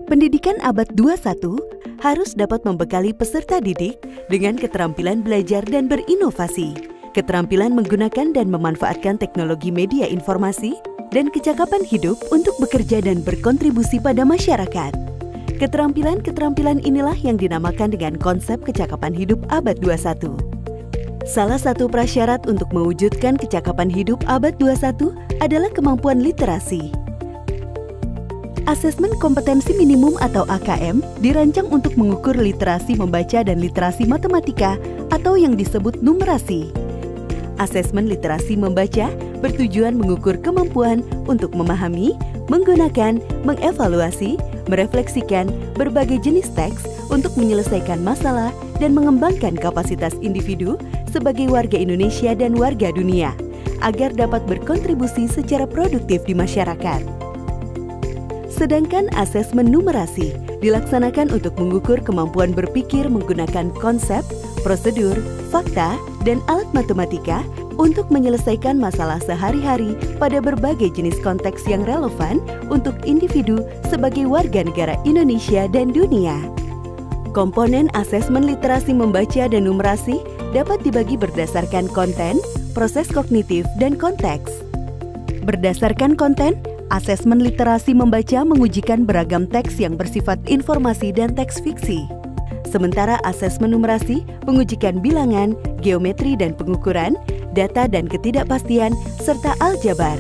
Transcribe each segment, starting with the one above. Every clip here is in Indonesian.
Pendidikan abad 21 harus dapat membekali peserta didik dengan keterampilan belajar dan berinovasi, keterampilan menggunakan dan memanfaatkan teknologi media informasi, dan kecakapan hidup untuk bekerja dan berkontribusi pada masyarakat. Keterampilan-keterampilan inilah yang dinamakan dengan konsep kecakapan hidup abad 21. Salah satu prasyarat untuk mewujudkan kecakapan hidup abad 21 adalah kemampuan literasi. Asesmen kompetensi minimum atau AKM dirancang untuk mengukur literasi membaca dan literasi matematika atau yang disebut numerasi. Asesmen literasi membaca bertujuan mengukur kemampuan untuk memahami, menggunakan, mengevaluasi, merefleksikan berbagai jenis teks untuk menyelesaikan masalah dan mengembangkan kapasitas individu sebagai warga Indonesia dan warga dunia agar dapat berkontribusi secara produktif di masyarakat. Sedangkan asesmen numerasi dilaksanakan untuk mengukur kemampuan berpikir menggunakan konsep, prosedur, fakta, dan alat matematika untuk menyelesaikan masalah sehari-hari pada berbagai jenis konteks yang relevan untuk individu sebagai warga negara Indonesia dan dunia. Komponen asesmen literasi membaca dan numerasi dapat dibagi berdasarkan konten, proses kognitif, dan konteks. Berdasarkan konten, asesmen literasi membaca mengujikan beragam teks yang bersifat informasi dan teks fiksi. Sementara asesmen numerasi mengujikan bilangan, geometri dan pengukuran, data dan ketidakpastian, serta aljabar.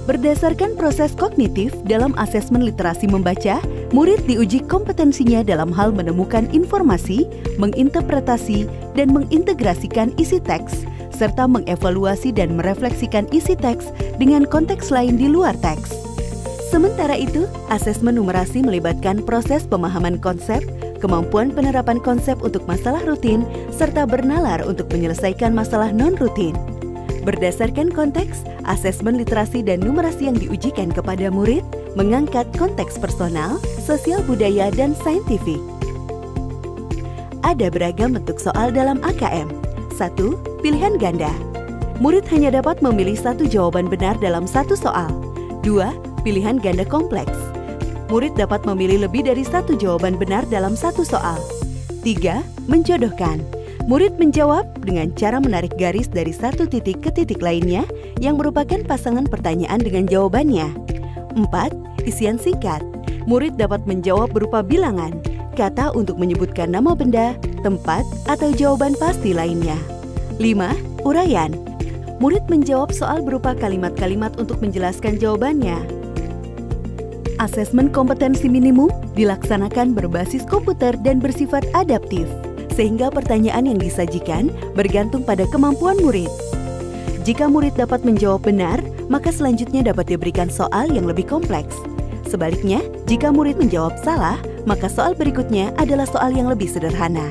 Berdasarkan proses kognitif dalam asesmen literasi membaca, murid diuji kompetensinya dalam hal menemukan informasi, menginterpretasi, dan mengintegrasikan isi teks, serta mengevaluasi dan merefleksikan isi teks dengan konteks lain di luar teks. Sementara itu, asesmen numerasi melibatkan proses pemahaman konsep, kemampuan penerapan konsep untuk masalah rutin, serta bernalar untuk menyelesaikan masalah non-rutin. Berdasarkan konteks, asesmen literasi dan numerasi yang diujikan kepada murid mengangkat konteks personal, sosial budaya, dan saintifik. Ada beragam bentuk soal dalam AKM. 1. Pilihan ganda. Murid hanya dapat memilih satu jawaban benar dalam satu soal. 2. Pilihan ganda kompleks. Murid dapat memilih lebih dari satu jawaban benar dalam satu soal. 3. Menjodohkan. Murid menjawab dengan cara menarik garis dari satu titik ke titik lainnya yang merupakan pasangan pertanyaan dengan jawabannya. 4. Isian singkat. Murid dapat menjawab berupa bilangan, kata untuk menyebutkan nama benda, tempat, atau jawaban pasti lainnya. 5. Uraian. Murid menjawab soal berupa kalimat-kalimat untuk menjelaskan jawabannya. Asesmen kompetensi minimum dilaksanakan berbasis komputer dan bersifat adaptif, sehingga pertanyaan yang disajikan bergantung pada kemampuan murid. Jika murid dapat menjawab benar, maka selanjutnya dapat diberikan soal yang lebih kompleks. Sebaliknya, jika murid menjawab salah, maka soal berikutnya adalah soal yang lebih sederhana.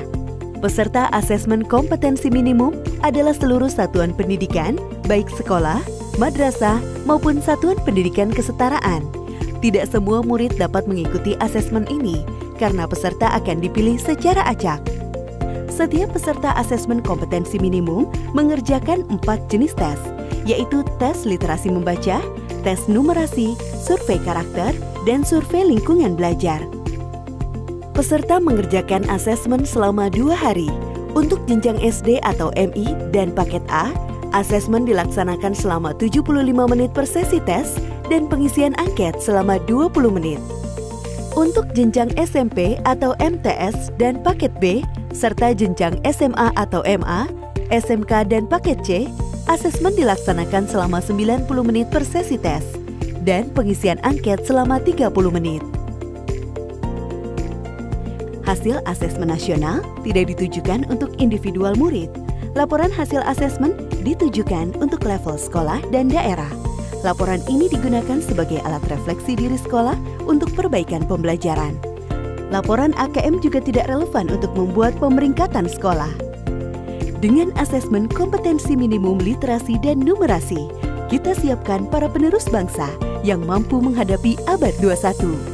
Peserta asesmen kompetensi minimum adalah seluruh satuan pendidikan, baik sekolah, madrasah, maupun satuan pendidikan kesetaraan. Tidak semua murid dapat mengikuti asesmen ini karena peserta akan dipilih secara acak. Setiap peserta asesmen kompetensi minimum mengerjakan 4 jenis tes, yaitu tes literasi membaca, tes numerasi, survei karakter, dan survei lingkungan belajar. Peserta mengerjakan asesmen selama 2 hari. Untuk jenjang SD atau MI dan paket A, asesmen dilaksanakan selama 75 menit per sesi tes dan pengisian angket selama 20 menit. Untuk jenjang SMP atau MTS dan paket B, serta jenjang SMA atau MA, SMK dan paket C, asesmen dilaksanakan selama 90 menit per sesi tes dan pengisian angket selama 30 menit. Hasil asesmen nasional tidak ditujukan untuk individual murid. Laporan hasil asesmen ditujukan untuk level sekolah dan daerah. Laporan ini digunakan sebagai alat refleksi diri sekolah untuk perbaikan pembelajaran. Laporan AKM juga tidak relevan untuk membuat pemeringkatan sekolah. Dengan asesmen kompetensi minimum literasi dan numerasi, kita siapkan para penerus bangsa yang mampu menghadapi abad 21.